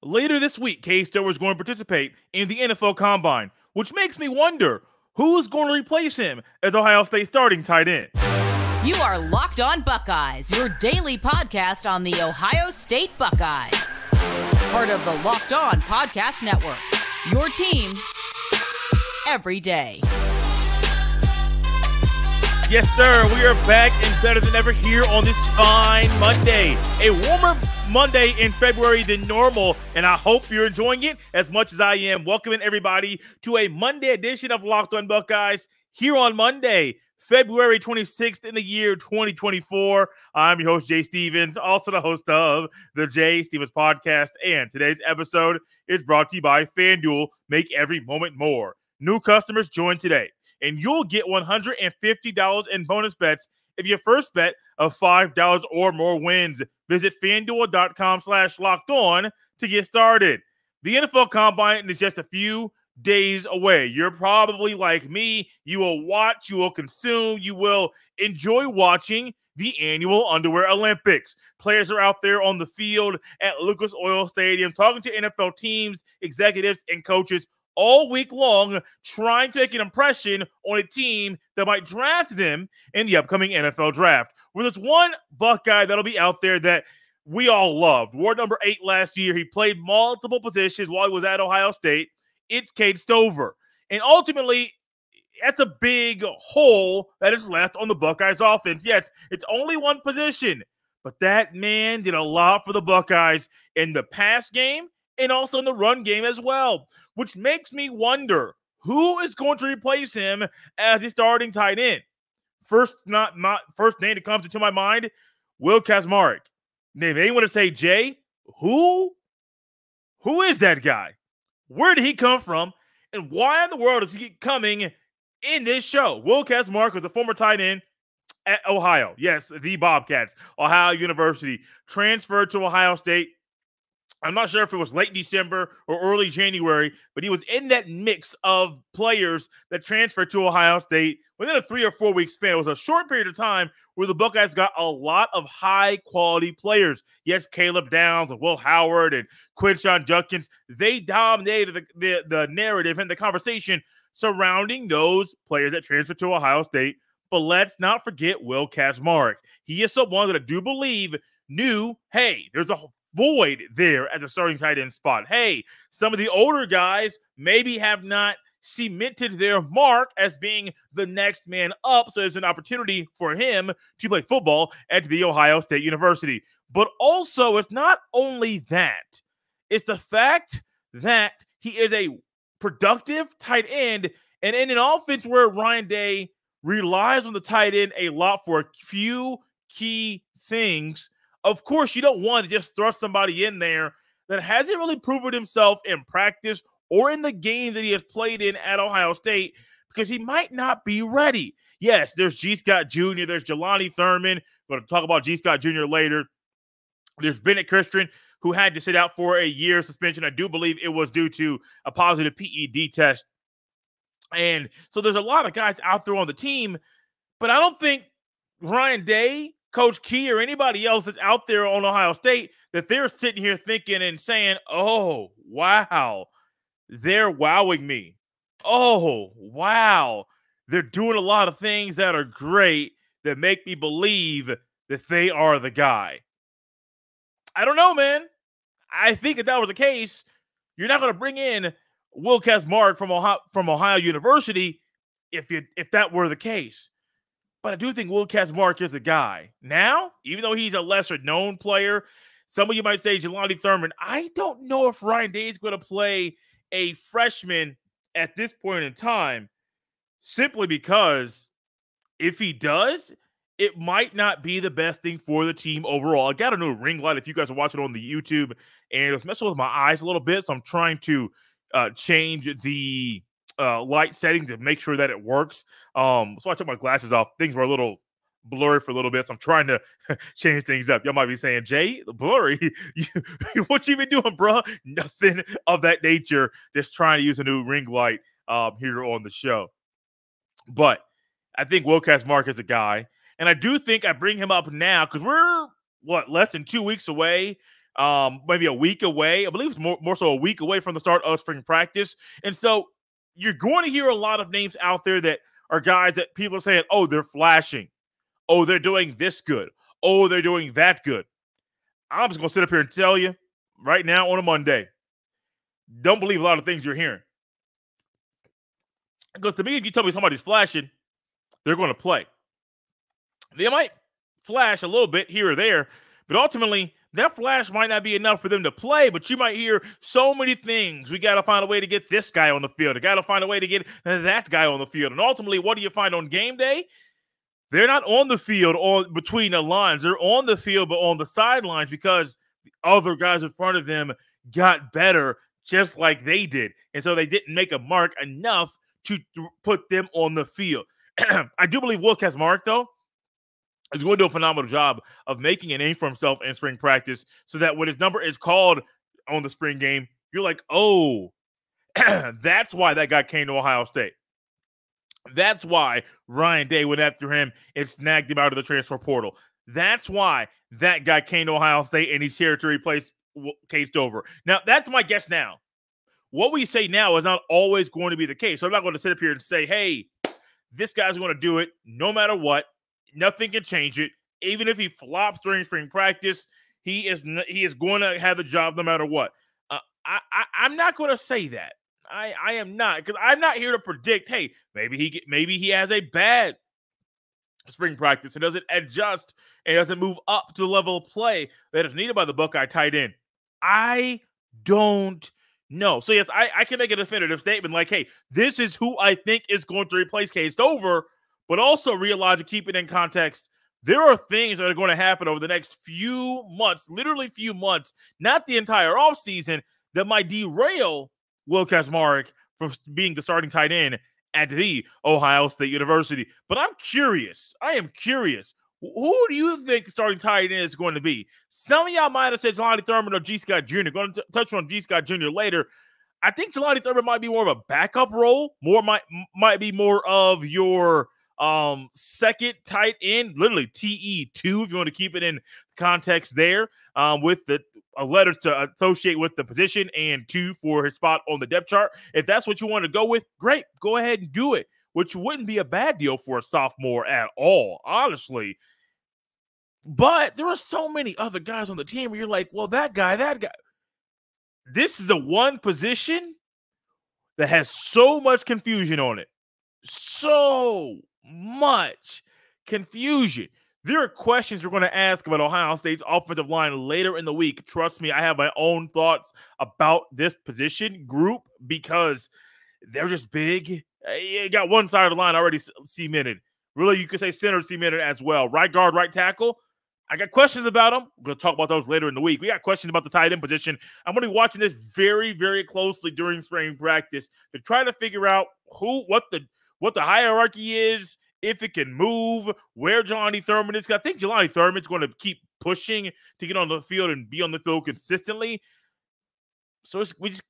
Later this week, Cade Stover is going to participate in the NFL Combine, which makes me wonder who's going to replace him as Ohio State starting tight end. You are Locked On Buckeyes, your daily podcast on the Ohio State Buckeyes. Part of the Locked On Podcast Network, your team every day. Yes, sir. We are back and better than ever here on this fine Monday. A warmer Monday in February than normal, and I hope you're enjoying it as much as I am. Welcoming everybody to a Monday edition of Locked On Buckeyes here on Monday, February 26th in the year 2024. I'm your host, Jay Stevens, also the host of the Jay Stevens Podcast, and today's episode is brought to you by FanDuel. Make every moment more. New customers join today, and you'll get $150 in bonus bets if your first bet of $5 or more wins. Visit FanDuel.com/lockedon to get started. The NFL Combine is just a few days away. You're probably like me. You will watch, you will consume, you will enjoy watching the annual Underwear Olympics. Players are out there on the field at Lucas Oil Stadium talking to NFL teams, executives, and coaches all week long, trying to make an impression on a team that might draft them in the upcoming NFL draft. Well, there's one Buckeye that'll be out there that we all loved. Wore number 8 last year. He played multiple positions while he was at Ohio State. It's Cade Stover. And ultimately, that's a big hole that is left on the Buckeyes offense. Yes, it's only one position, but that man did a lot for the Buckeyes in the pass game and also in the run game as well, which makes me wonder who is going to replace him as the starting tight end. First name that comes into my mind, Will Kacmarek. Name anyone to say, Jay, who is that guy? Where did he come from? And why in the world is he coming in this show? Will Kacmarek was a former tight end at Ohio. Yes, the Bobcats, Ohio University, transferred to Ohio State. I'm not sure if it was late December or early January, but he was in that mix of players that transferred to Ohio State within a 3 or 4 week span. It was a short period of time where the Buckeyes got a lot of high-quality players. Yes, Caleb Downs and Will Howard and Quinshon Judkins, they dominated the narrative and the conversation surrounding those players that transferred to Ohio State. But let's not forget Will Kacmarek. He is someone that I do believe knew, hey, there's a void there at the starting tight end spot. Hey, some of the older guys maybe have not cemented their mark as being the next man up, so there's an opportunity for him to play football at the Ohio State University. But also, it's not only that. It's the fact that he is a productive tight end, and in an offense where Ryan Day relies on the tight end a lot for a few key things. Of course, you don't want to just thrust somebody in there that hasn't really proven himself in practice or in the games that he has played in at Ohio State because he might not be ready. Yes, there's G. Scott Jr., there's Jelani Thurman. We're going to talk about G. Scott Jr. later. There's Bennett Christian, who had to sit out for a year suspension. I do believe it was due to a positive PED test. And so there's a lot of guys out there on the team, but I don't think Ryan Day, Coach Key, or anybody else that's out there on Ohio State, that they're sitting here thinking and saying, oh, wow, they're wowing me. Oh, wow, they're doing a lot of things that are great that make me believe that they are the guy. I don't know, man. I think if that was the case, you're not going to bring in Will Kacmarek from Ohio University if that were the case. But I do think Will Kacmarek is a guy. Now, even though he's a lesser-known player, some of you might say Jelani Thurman. I don't know if Ryan Day is going to play a freshman at this point in time, simply because if he does, it might not be the best thing for the team overall. I got a new ring light if you guys are watching on the YouTube, and it was messing with my eyes a little bit, so I'm trying to change the light setting to make sure that it works. So I took my glasses off. Things were a little blurry for a little bit, so I'm trying to change things up. Y'all might be saying, Jay, blurry? What you been doing, bro? Nothing of that nature. Just trying to use a new ring light here on the show. But I think Will Kacmarek is a guy, and I do think I bring him up now because we're, less than 2 weeks away maybe a week away. I believe it's more so a week away from the start of spring practice. And so you're going to hear a lot of names out there that are guys that people are saying, oh, they're flashing. Oh, they're doing this good. Oh, they're doing that good. I'm just going to sit up here and tell you right now on a Monday, don't believe a lot of things you're hearing. Because to me, if you tell me somebody's flashing, they're going to play. They might flash a little bit here or there, but ultimately, that flash might not be enough for them to play, but you might hear so many things. We got to find a way to get this guy on the field. We got to find a way to get that guy on the field. And ultimately, what do you find on game day? They're not on the field on between the lines. They're on the field, but on the sidelines because the other guys in front of them got better just like they did. And so they didn't make a mark enough to put them on the field. I do believe Will Kazmarek, though, is going to do a phenomenal job of making a name for himself in spring practice so that when his number is called on the spring game, you're like, oh, that's why that guy came to Ohio State. That's why Ryan Day went after him and snagged him out of the transfer portal. That's why that guy came to Ohio State and he's here to replace Cade Stover. Now, that's my guess now. What we say now is not always going to be the case. So I'm not going to sit up here and say, hey, this guy's going to do it no matter what. Nothing can change it. Even if he flops during spring practice, he is going to have the job no matter what. I'm not going to say that. I am not, because I'm not here to predict, hey, maybe he has a bad spring practice and doesn't adjust and doesn't move up to the level of play that is needed by the Buckeye tight end. I don't know. So, yes, I can make a definitive statement like, hey, this is who I think is going to replace Cade Stover, but also realize to keep it in context, there are things that are going to happen over the next few months, literally few months, not the entire offseason, that might derail Will Kazmarek from being the starting tight end at the Ohio State University. But I'm curious. I am curious. Who do you think the starting tight end is going to be? Some of y'all might have said Jelani Thurman or G. Scott Jr. Going to touch on G. Scott Jr. later. I think Jelani Thurman might be more of a backup role. Might be more of your second tight end, literally TE2, if you want to keep it in context there, with the letters to associate with the position and 2 for his spot on the depth chart. If that's what you want to go with, great, go ahead and do it, which wouldn't be a bad deal for a sophomore at all, honestly. But there are so many other guys on the team where you're like, well, that guy. This is the one position that has so much confusion on it. So much confusion. There are questions we're going to ask about Ohio State's offensive line later in the week. Trust me, I have my own thoughts about this position group because they're just big. You got one side of the line already cemented. Really, you could say center cemented as well. Right guard, right tackle. I got questions about them. We're going to talk about those later in the week. We got questions about the tight end position. I'm going to be watching this very, very closely during spring practice to try to figure out what the hierarchy is, if it can move, where Jelani Thurman is. I think Jelani Thurman is going to keep pushing to get on the field and be on the field consistently. So we just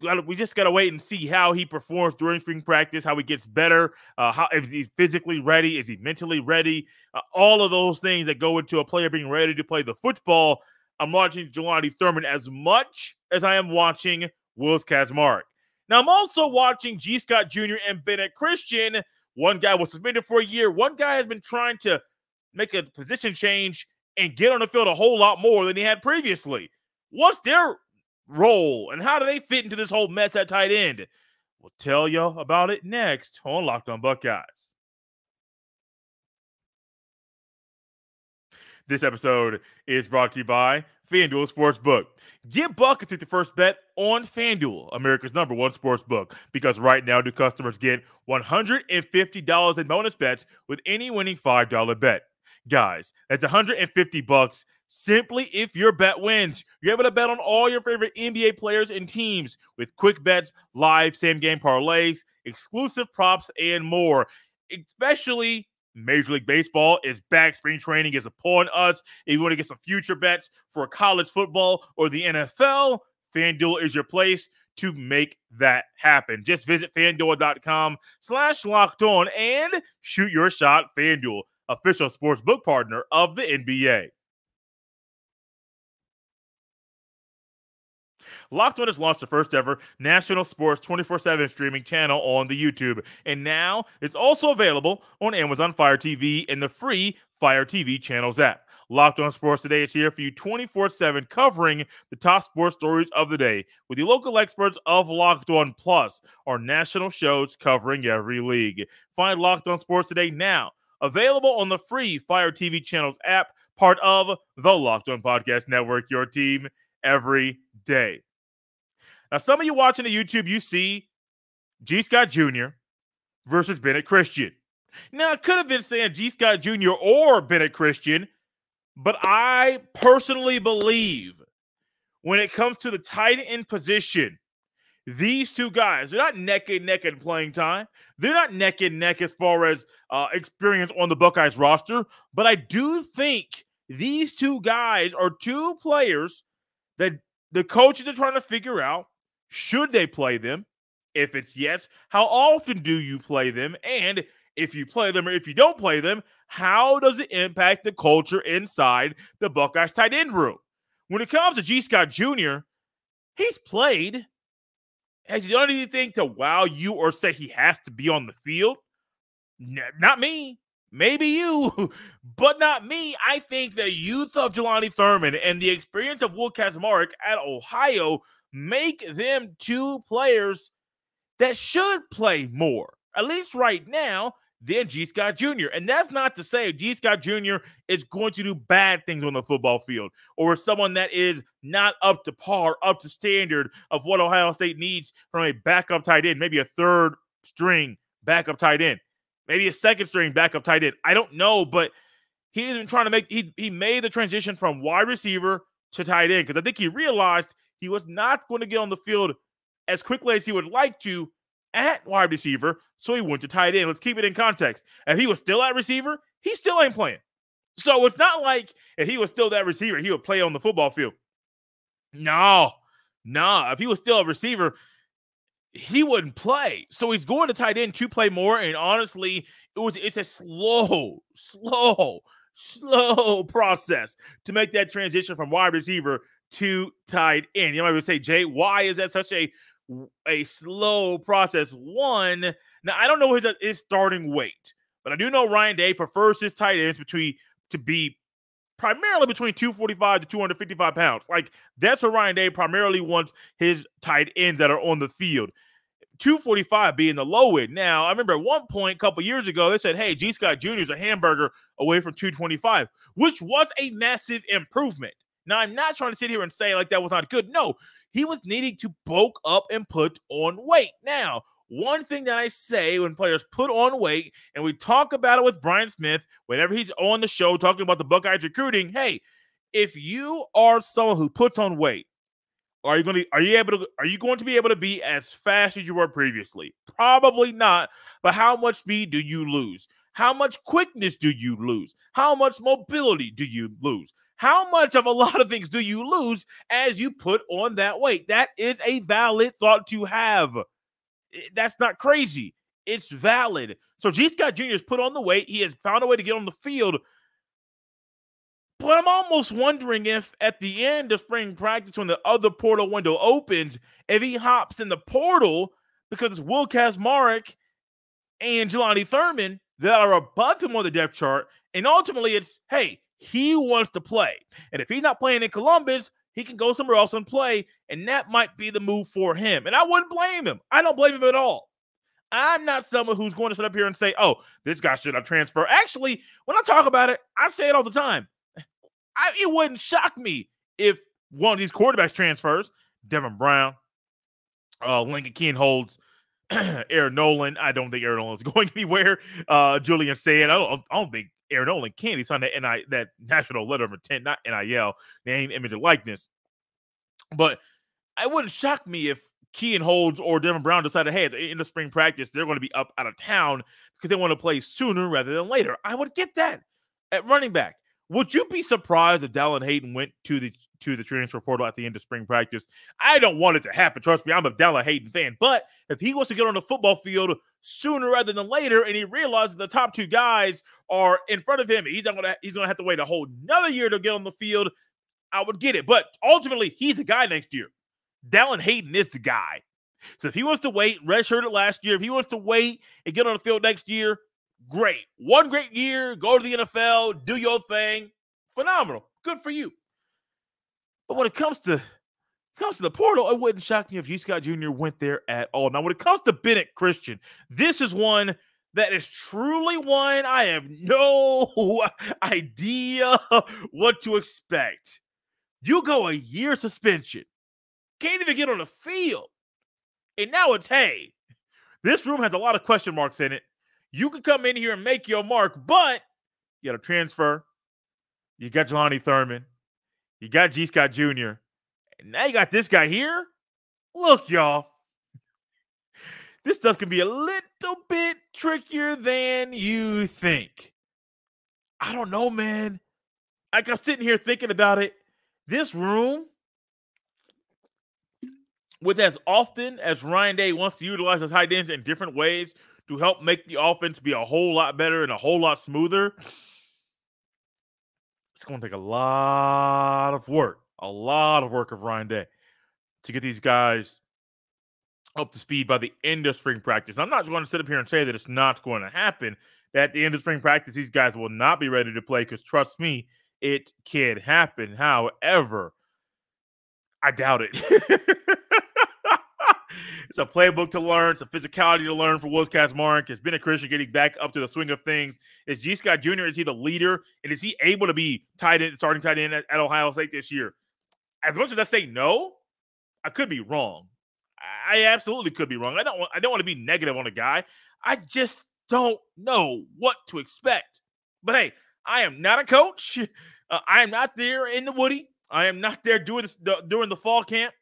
gotta wait and see how he performs during spring practice, how he gets better, how is he physically ready, is he mentally ready, all of those things that go into a player being ready to play the football. I'm watching Jelani Thurman as much as I am watching Will Kazmarek. Now I'm also watching G. Scott Jr. and Bennett Christian. One guy was suspended for a year. One guy has been trying to make a position change and get on the field a whole lot more than he had previously. What's their role and how do they fit into this whole mess at tight end? We'll tell you about it next on Locked On Buckeyes. This episode is brought to you by FanDuel Sportsbook. Get buckets with your first bet on FanDuel, America's #1 sportsbook, because right now new customers get $150 in bonus bets with any winning $5 bet. Guys, that's $150 simply if your bet wins. You're able to bet on all your favorite NBA players and teams with quick bets, live same-game parlays, exclusive props, and more. Especially Major League Baseball is back. Spring training is upon us. If you want to get some future bets for college football or the NFL, FanDuel is your place to make that happen. Just visit FanDuel.com/lockedon and shoot your shot. FanDuel, official sportsbook partner of the NBA. Locked On has launched the first ever national sports 24/7 streaming channel on the YouTube. And now it's also available on Amazon Fire TV and the free Fire TV channels app. Locked On Sports Today is here for you 24/7, covering the top sports stories of the day with the local experts of Locked On Plus, our national shows covering every league. Find Locked On Sports Today now, available on the free Fire TV channels app, part of the Locked On Podcast Network, your team every day. Now, some of you watching the YouTube, you see G. Scott Jr. versus Bennett Christian. Now, I could have been saying G. Scott Jr. or Bennett Christian, but I personally believe when it comes to the tight end position, these two guys, they're not neck and neck in playing time. They're not neck and neck as far as experience on the Buckeyes roster. But I do think these two guys are two players that the coaches are trying to figure out, should they play them? If it's yes, how often do you play them? And if you play them or if you don't play them, how does it impact the culture inside the Buckeyes tight end room? When it comes to G. Scott Jr., he's played. Has he done anything to wow you or say he has to be on the field? Not me. Maybe you, but not me. I think the youth of Jelani Thurman and the experience of Will Kazmarek at Ohio make them two players that should play more, at least right now, than G. Scott Jr. And that's not to say G. Scott Jr. is going to do bad things on the football field or someone that is not up to par, up to standard of what Ohio State needs from a backup tight end, maybe a third string backup tight end, maybe a second string backup tight end. I don't know, but he's been trying to make he made the transition from wide receiver to tight end because I think he realized he was not going to get on the field as quickly as he would like to at wide receiver, so he went to tight end. Let's keep it in context. If he was still at receiver, he still ain't playing. So it's not like if he was still that receiver, he would play on the football field. No. If he was still a receiver, he wouldn't play. So he's going to tight end to play more, and honestly, it's a slow process to make that transition from wide receiver to tight end. You might say, Jay, why is that such a slow process? One, now I don't know his starting weight, but I do know Ryan Day prefers his tight ends to be primarily between 245 to 255 pounds. Like, that's what Ryan Day primarily wants his tight ends that are on the field. 245 being the low end. Now, I remember at one point a couple years ago, they said, hey, G. Scott Jr. is a hamburger away from 225, which was a massive improvement. Now, I'm not trying to sit here and say like that was not good. No, he was needing to bulk up and put on weight. Now, one thing that I say when players put on weight, and we talk about it with Brian Smith whenever he's on the show talking about the Buckeyes recruiting, hey, if you are someone who puts on weight, are you going to be able to be as fast as you were previously? Probably not. But how much speed do you lose? How much quickness do you lose? How much mobility do you lose? How much of a lot of things do you lose as you put on that weight? That is a valid thought to have. That's not crazy. It's valid. So G. Scott Jr. has put on the weight. He has found a way to get on the field. But I'm almost wondering if at the end of spring practice, when the other portal window opens, if he hops in the portal because it's Will Kazmarek and Jelani Thurman that are above him on the depth chart. And ultimately it's, hey, he wants to play. And if he's not playing in Columbus, he can go somewhere else and play. And that might be the move for him. And I wouldn't blame him. I don't blame him at all. I'm not someone who's going to sit up here and say, oh, this guy should have transferred. Actually, when I talk about it, I say it all the time. It wouldn't shock me if one of these quarterbacks transfers. Devin Brown, Lincoln Kienholz, Aaron Nolan. I don't think Aaron Nolan's going anywhere. Julian said, I don't think Aaron Nolan can. He signed that national letter of intent, not NIL, name, image, and likeness. But it wouldn't shock me if Kienholz or Devin Brown decided, hey, at the end of spring practice, they're going to be up out of town because they want to play sooner rather than later. I would get that at running back. Would you be surprised if Dallin Hayden went to the transfer portal at the end of spring practice? I don't want it to happen. Trust me, I'm a Dallin Hayden fan. But if he wants to get on the football field sooner rather than later, and he realizes the top two guys are in front of him, he's gonna have to wait a whole another year to get on the field, I would get it. But ultimately, he's a guy next year. Dallin Hayden is the guy. So if he wants to wait, redshirted last year, if he wants to wait and get on the field next year, great. One great year, go to the NFL, do your thing. Phenomenal. Good for you. But when it comes to the portal, it wouldn't shock me if G. Scott Jr. went there at all. Now, when it comes to Bennett Christian, this is one that is truly one I have no idea what to expect. You go a year suspension, can't even get on the field. And now it's, hey, this room has a lot of question marks in it. You can come in here and make your mark, but you got to transfer. You got Jelani Thurman. You got G. Scott Jr. And now you got this guy here. Look, y'all. This stuff can be a little bit trickier than you think. I don't know, man. Like, I'm sitting here thinking about it. This room, with as often as Ryan Day wants to utilize his tight ends in different ways to help make the offense be a whole lot better and a whole lot smoother, it's going to take a lot of work of Ryan Day to get these guys up to speed by the end of spring practice. I'm not going to sit up here and say that it's not going to happen. That at the end of spring practice, these guys will not be ready to play because, trust me, it can happen. However, I doubt it. It's a playbook to learn. It's a physicality to learn for Will Kazmarek. It's Bennett Christian getting back up to the swing of things. Is G. Scott Jr., is he the leader? And is he able to be starting tight end at Ohio State this year? As much as I say no, I could be wrong. I absolutely could be wrong. I don't want to be negative on a guy. I just don't know what to expect. But hey, I am not a coach. I am not there in the Woody. I am not there during the fall camp.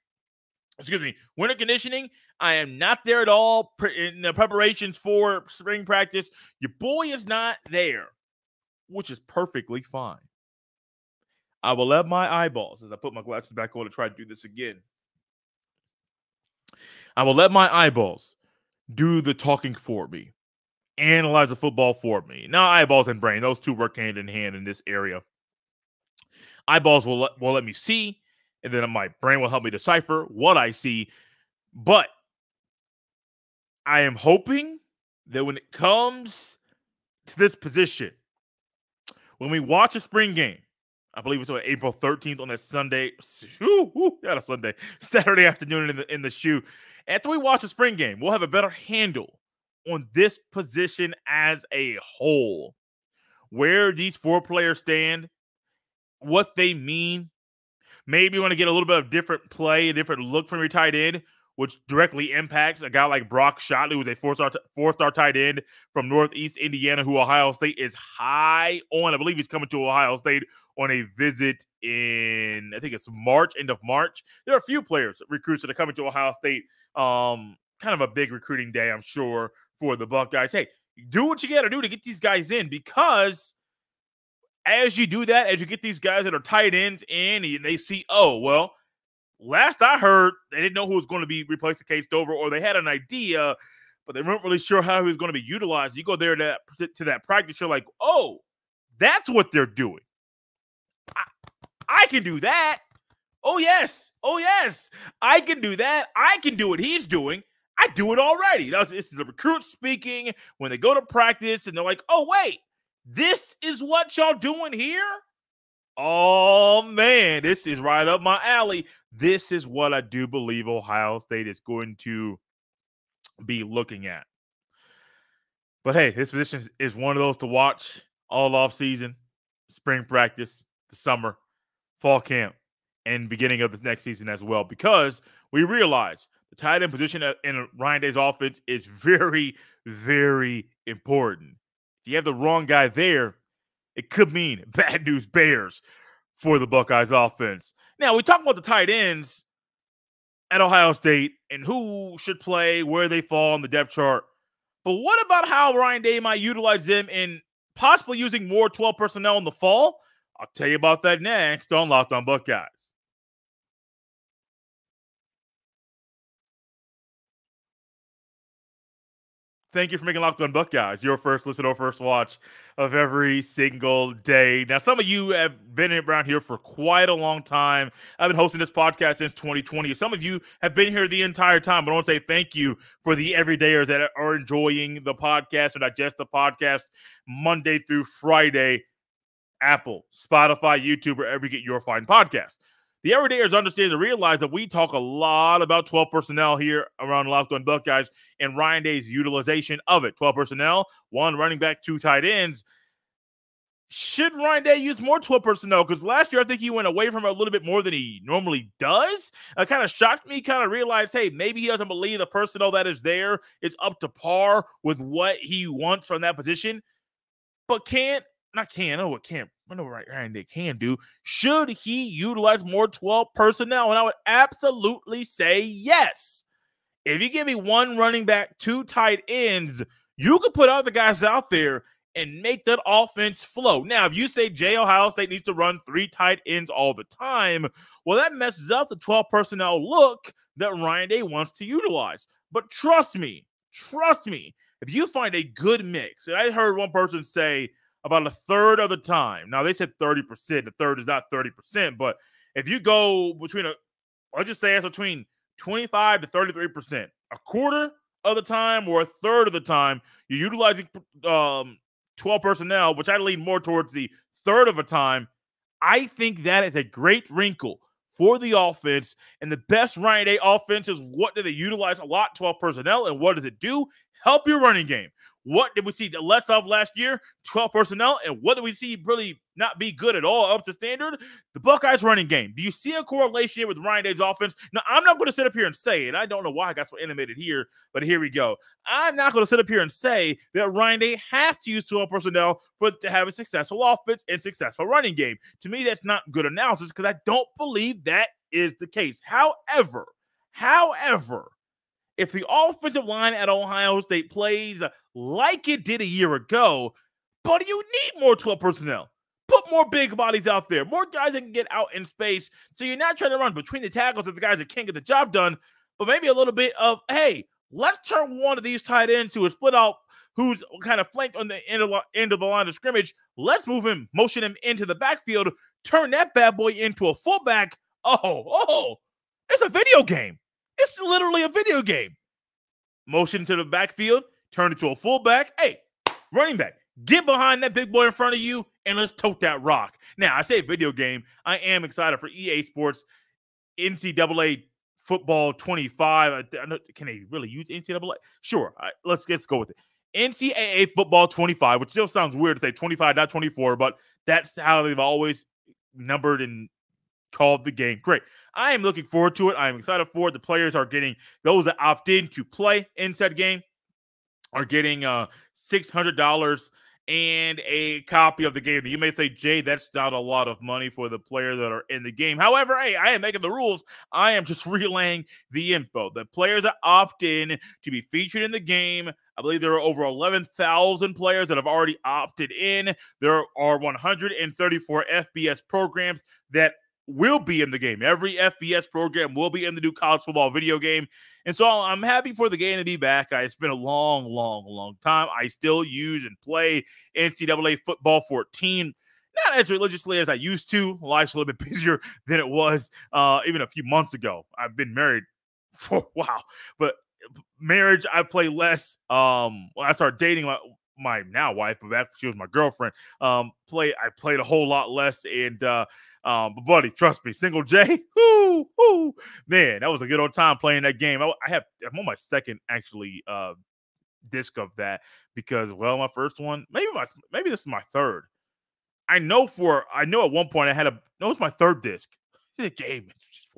Winter conditioning. I am not there at all in the preparations for spring practice. Your boy is not there, which is perfectly fine. I will let my eyeballs, as I put my glasses back on to try to do this again, I will let my eyeballs do the talking for me, analyze the football for me. Now, eyeballs and brain, those two work hand in hand in this area. Eyeballs will let me see, and then my brain will help me decipher what I see. But I am hoping that when it comes to this position, when we watch a spring game, I believe it's on April 13th on that Sunday, not a Sunday, Saturday afternoon in the shoe. After we watch a spring game, we'll have a better handle on this position as a whole, where these four players stand, what they mean. Maybe you want to get a little bit of different play, a different look from your tight end, which directly impacts a guy like Brock Shotley, who's a four-star tight end from Northeast Indiana, who Ohio State is high on. I believe he's coming to Ohio State on a visit in, I think it's March, end of March. There are a few players, recruits that are coming to Ohio State. Kind of a big recruiting day, I'm sure, for the Buckeyes. Hey, do what you got to do to get these guys in, because as you do that, as you get these guys that are tight ends in, and they see, oh, well, last I heard, they didn't know who was going to be replacing Cade Stover, or they had an idea, but they weren't really sure how he was going to be utilized. You go there to that practice, you're like, oh, that's what they're doing. I can do that. Oh, yes. I can do that. I can do what he's doing. I do it already. This is the recruit speaking when they go to practice, and they're like, oh, wait, this is what y'all doing here? Oh, man, this is right up my alley. This is what I do believe Ohio State is going to be looking at. But, hey, this position is one of those to watch all offseason, spring practice, the summer, fall camp, and beginning of the next season as well, because we realize the tight end position in Ryan Day's offense is very, very important. If you have the wrong guy there, it could mean bad news bears for the Buckeyes offense. Now, we talk about the tight ends at Ohio State and who should play, where they fall on the depth chart. But what about how Ryan Day might utilize them in possibly using more 12 personnel in the fall? I'll tell you about that next on Locked On Buckeyes. Thank you for making Locked On Buckeyes your first listen or first watch of every single day. Now, some of you have been around here for quite a long time. I've been hosting this podcast since 2020. Some of you have been here the entire time. But I want to say thank you for the everydayers that are enjoying the podcast or digest the podcast Monday through Friday. Apple, Spotify, YouTube, wherever you get your fine podcast. The everydayers understand and realize that we talk a lot about 12 personnel here around Locked On Buckeyes and Ryan Day's utilization of it. 12 personnel, 1 running back, 2 tight ends. Should Ryan Day use more 12 personnel? Because last year, I think he went away from it a little bit more than he normally does. It kind of shocked me, kind of realized, hey, maybe he doesn't believe the personnel that is there is up to par with what he wants from that position. But I know what Ryan Day can do. Should he utilize more 12 personnel? And I would absolutely say yes. If you give me 1 running back, 2 tight ends, you could put other guys out there and make that offense flow. Now, if you say Ohio State needs to run 3 tight ends all the time, well, that messes up the 12 personnel look that Ryan Day wants to utilize. But trust me, if you find a good mix, and I heard one person say about a third of the time. Now, they said 30%. The third is not 30%. But if you go between let's just say it's between 25 to 33%, a quarter of the time or a third of the time, you're utilizing 12 personnel, which I lean more towards the third of the time. I think that is a great wrinkle for the offense. And the best Ryan Day offense is what do they utilize a lot? 12 personnel. And what does it do? Help your running game. What did we see less of last year? 12 personnel. And what did we see really not be good at all up to standard? The Buckeyes running game. Do you see a correlation here with Ryan Day's offense? Now, I'm not going to sit up here and say, and I don't know why I got so animated here, but here we go. I'm not going to sit up here and say that Ryan Day has to use 12 personnel to have a successful offense and successful running game. To me, that's not good analysis because I don't believe that is the case. However, if the offensive line at Ohio State plays like it did a year ago, but you need more 12 personnel. Put more big bodies out there, more guys that can get out in space. So you're not trying to run between the tackles of the guys that can't get the job done, but maybe a little bit of, hey, let's turn one of these tight ends to a split out who's kind of flanked on the end of the line of scrimmage. Let's move him, motion him into the backfield, turn that bad boy into a fullback. Oh, it's a video game. It's literally a video game. Motion to the backfield, turn it to a fullback. Hey, running back, get behind that big boy in front of you, and let's tote that rock. Now, I say video game. I am excited for EA Sports NCAA Football 25. Can they really use NCAA? Sure. Let's go with it. NCAA Football 25, which still sounds weird to say 25, not 24, but that's how they've always numbered and called the game. Great. I am looking forward to it. I am excited for it. The players are getting, those that opt in to play in said game are getting $600 and a copy of the game. You may say, Jay, that's not a lot of money for the players that are in the game. However, hey, I am making the rules. I am just relaying the info. The players that opt in to be featured in the game, I believe there are over 11,000 players that have already opted in. There are 134 FBS programs that will be in the game. Every FBS program will be in the new college football video game. And so I'm happy for the game to be back. It's been a long time. I still use and play NCAA Football 14. Not as religiously as I used to. Life's a little bit busier than it was even a few months ago. I've been married for a while. But marriage, I play less. I started dating my now wife, but back when she was my girlfriend. I played a whole lot less. And but buddy, trust me, Single J, man, that was a good old time playing that game. I'm on my second actually disc of that because, well, my first one, maybe this is my third. I know at one point it was my third disc. The game just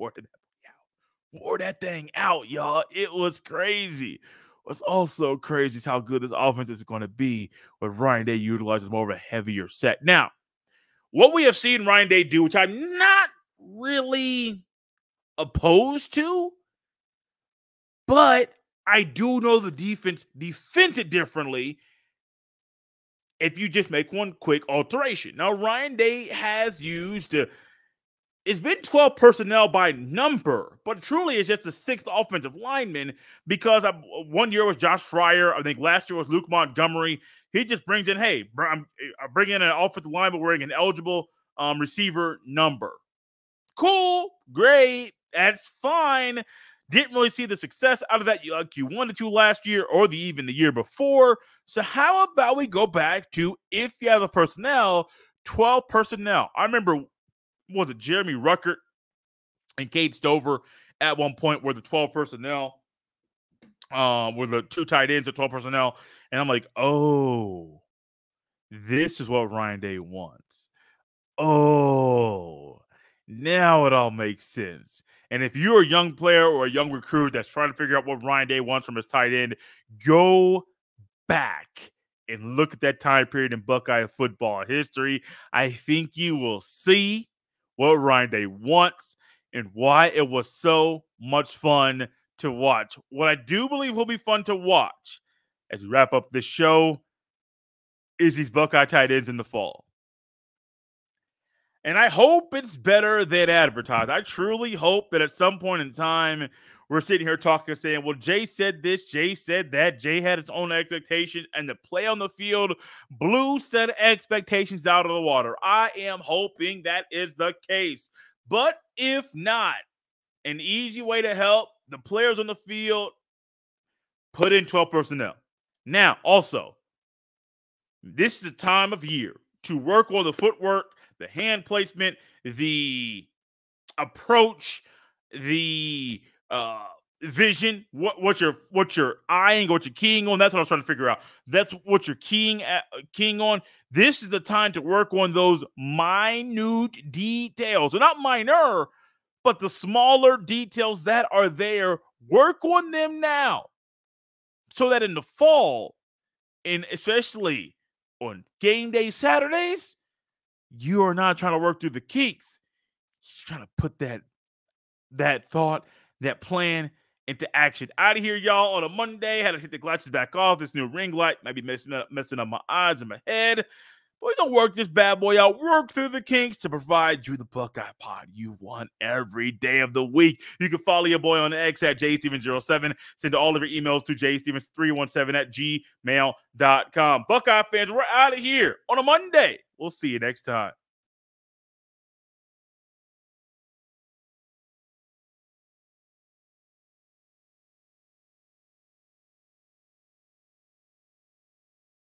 wore that thing out, y'all. It was crazy. What's also crazy is how good this offense is going to be with Ryan Day utilizes more of a heavier set. Now, what we have seen Ryan Day do, which I'm not really opposed to, but I do know the defense it differently if you just make one quick alteration. Now, Ryan Day has used it's been 12 personnel by number, but truly it's just the 6th offensive lineman because 1 year was Josh Fryer. I think last year was Luke Montgomery. He just brings in, hey, I'm bringing in an offensive lineman wearing an eligible receiver number. Cool, great, that's fine. Didn't really see the success out of that like you wanted to last year or even the year before. So how about we go back to, if you have the personnel, 12 personnel. I remember, was it Jeremy Ruckert and Cade Stover at one point were the 12 personnel, were the 2 tight ends at 12 personnel. And I'm like, oh, this is what Ryan Day wants. Oh, now it all makes sense. And if you're a young player or a young recruit that's trying to figure out what Ryan Day wants from his tight end, go back and look at that time period in Buckeye football history. I think you will see what Ryan Day wants and why it was so much fun to watch. What I do believe will be fun to watch as we wrap up this show is these Buckeye tight ends in the fall. And I hope it's better than advertised. I truly hope that at some point in time, we're sitting here talking, saying, well, Jay said this, Jay said that, Jay had his own expectations, and the play on the field blew set expectations out of the water. I am hoping that is the case. But if not, an easy way to help the players on the field, put in 12 personnel. Now, also, this is the time of year to work on the footwork, the hand placement, the approach, the vision, what you're eyeing, what you're keying on. That's what I was trying to figure out. That's what you're keying on. This is the time to work on those minute details. They're not minor, but the smaller details that are there, work on them now. So that in the fall, and especially on game day Saturdays, you are not trying to work through the kinks. You're trying to put that thought, that plan into action. Out of here, y'all, on a Monday. Had to take the glasses back off. This new ring light might be messing up my eyes and my head. But we're going to work this bad boy out, work through the kinks to provide you the Buckeye pod you want every day of the week. You can follow your boy on X at jstevens07. Send all of your emails to jstevens317 at gmail.com. Buckeye fans, we're out of here on a Monday. We'll see you next time.